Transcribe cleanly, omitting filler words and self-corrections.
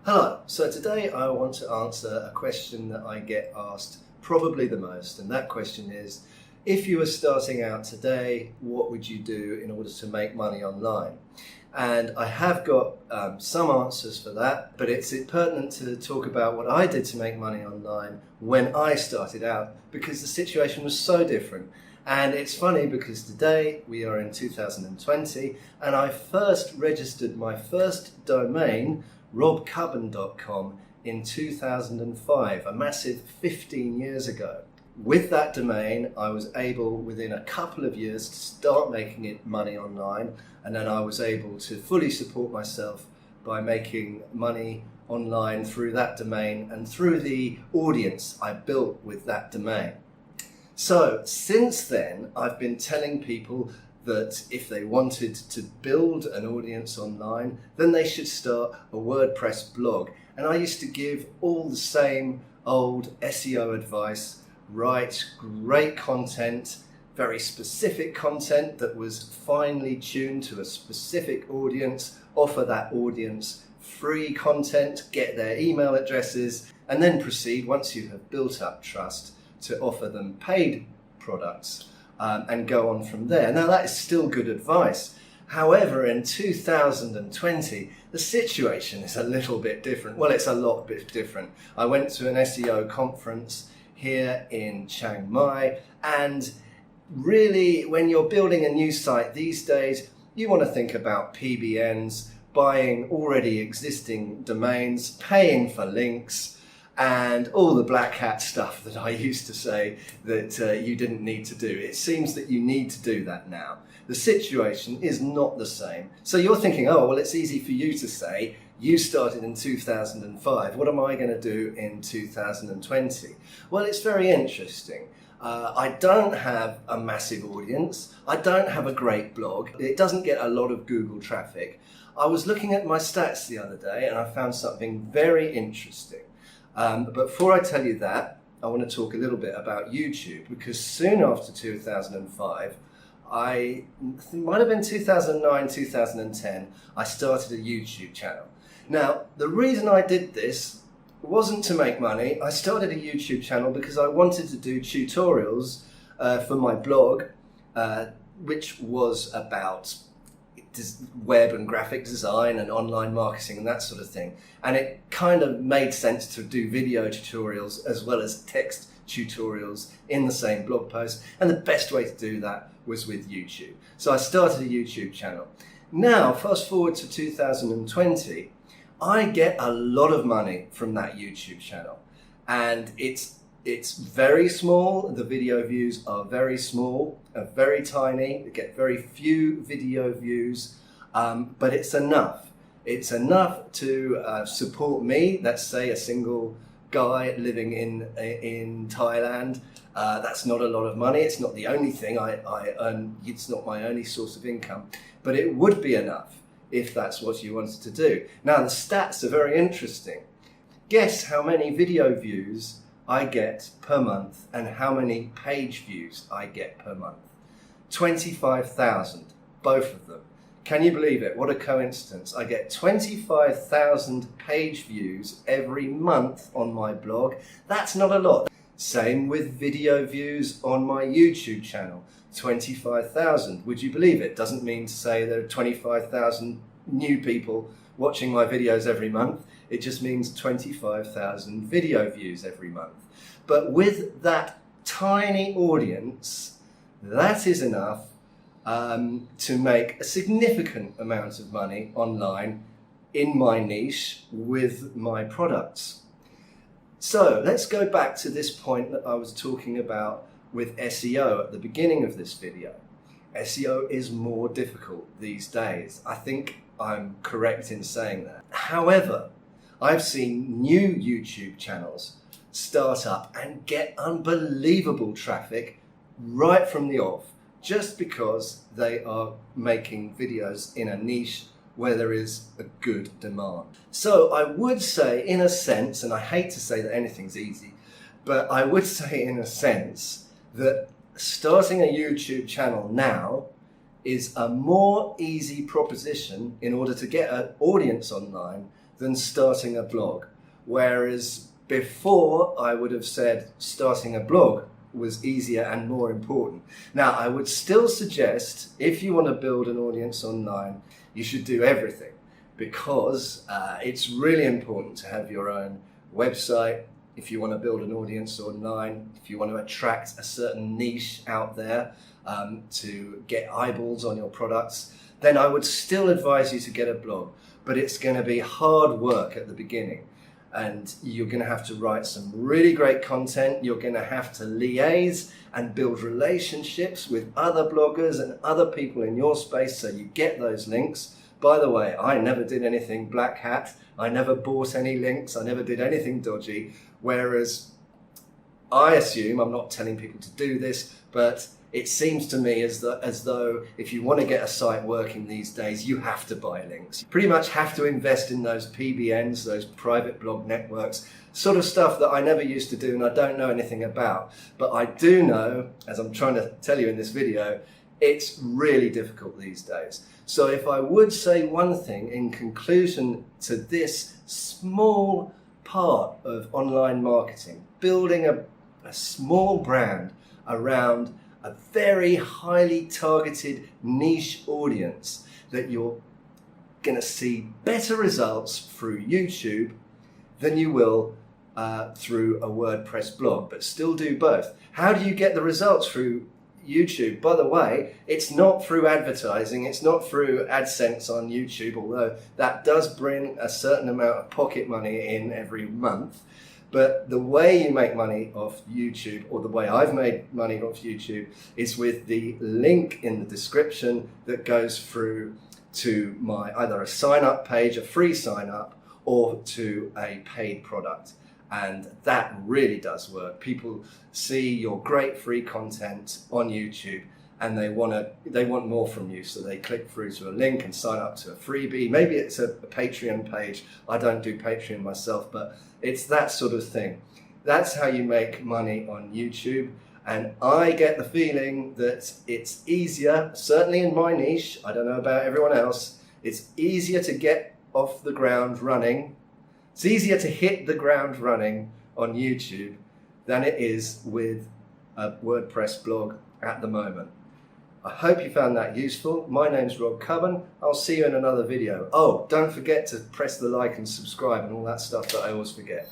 Hello, so today I want to answer a question that I get asked probably the most, and that question is, if you were starting out today, what would you do in order to make money online? And I have got some answers for that, but it's pertinent to talk about what I did to make money online when I started out, because the situation was so different. And it's funny because today we are in 2020 and I first registered my first domain, robcubbon.com, in 2005, a massive 15 years ago. With that domain, I was able within a couple of years to start making it money online, and then I was able to fully support myself by making money online through that domain and through the audience I built with that domain. So since then, I've been telling people that if they wanted to build an audience online, then they should start a WordPress blog. And I used to give all the same old SEO advice: write great content, very specific content that was finely tuned to a specific audience, offer that audience free content, get their email addresses, and then proceed, once you have built up trust, to offer them paid products and go on from there. Now, that is still good advice. However, in 2020, the situation is a little bit different. Well, it's a lot bit different. I went to an SEO conference here in Chiang Mai, and really, when you're building a new site these days, you want to think about PBNs, buying already existing domains, paying for links, and all the black hat stuff that I used to say that you didn't need to do. It seems that you need to do that now. The situation is not the same. So you're thinking, oh, well, it's easy for you to say. You started in 2005. What am I going to do in 2020? Well, it's very interesting. I don't have a massive audience. I don't have a great blog. It doesn't get a lot of Google traffic. I was looking at my stats the other day and I found something very interesting. But before I tell you that, I want to talk a little bit about YouTube, because soon after 2005, it might have been 2009, 2010, I started a YouTube channel. Now, the reason I did this wasn't to make money. I started a YouTube channel because I wanted to do tutorials for my blog, which was about web and graphic design and online marketing and that sort of thing. And it kind of made sense to do video tutorials as well as text tutorials in the same blog post. And the best way to do that was with YouTube. So I started a YouTube channel. Now, fast forward to 2020, I get a lot of money from that YouTube channel. And it's very small. The video views are very small, very tiny. They get very few video views, but it's enough. It's enough to support me. Let's say a single guy living in Thailand. That's not a lot of money. It's not the only thing I earn. It's not my only source of income, but it would be enough if that's what you wanted to do. Now, the stats are very interesting. Guess how many video views I get per month and how many page views I get per month. 25,000, both of them. Can you believe it? What a coincidence. I get 25,000 page views every month on my blog. That's not a lot. Same with video views on my YouTube channel. 25,000. Would you believe it? Doesn't mean to say there are 25,000 new people watching my videos every month. It just means 25,000 video views every month. But with that tiny audience, that is enough to make a significant amount of money online in my niche with my products. So let's go back to this point that I was talking about with SEO at the beginning of this video. SEO is more difficult these days. I think I'm correct in saying that. However, I've seen new YouTube channels start up and get unbelievable traffic right from the off, just because they are making videos in a niche where there is a good demand. So I would say, in a sense, and I hate to say that anything's easy, but I would say in a sense that starting a YouTube channel now is a more easy proposition in order to get an audience online than starting a blog. Whereas before I would have said starting a blog was easier and more important. Now, I would still suggest if you want to build an audience online, you should do everything, because it's really important to have your own website if you want to build an audience online, if you want to attract a certain niche out there to get eyeballs on your products, then I would still advise you to get a blog. But it's going to be hard work at the beginning, and you're going to have to write some really great content. You're going to have to liaise and build relationships with other bloggers and other people in your space so you get those links. By the way, I never did anything black hat. I never bought any links. I never did anything dodgy. Whereas I assume, I'm not telling people to do this, but it seems to me as though if you want to get a site working these days, you have to buy links. You pretty much have to invest in those PBNs, those private blog networks, sort of stuff that I never used to do and I don't know anything about. But I do know, as I'm trying to tell you in this video, it's really difficult these days. So if I would say one thing in conclusion to this small part of online marketing, building a small brand around a very highly targeted niche audience, that you're going to see better results through YouTube than you will through a WordPress blog, but still do both. How do you get the results through YouTube? By the way, it's not through advertising, it's not through AdSense on YouTube, although that does bring a certain amount of pocket money in every month. But the way you make money off YouTube, or the way I've made money off YouTube, is with the link in the description that goes through to my either a sign up page, a free sign up, or to a paid product. And that really does work. People see your great free content on YouTube and they want more from you, so they click through to a link and sign up to a freebie. Maybe it's a Patreon page. I don't do Patreon myself, but it's that sort of thing. That's how you make money on YouTube. And I get the feeling that it's easier, certainly in my niche, I don't know about everyone else, it's easier to get off the ground running. It's easier to hit the ground running on YouTube than it is with a WordPress blog at the moment. I hope you found that useful. My name's Rob Cubbon. I'll see you in another video. Oh, don't forget to press the like and subscribe and all that stuff that I always forget.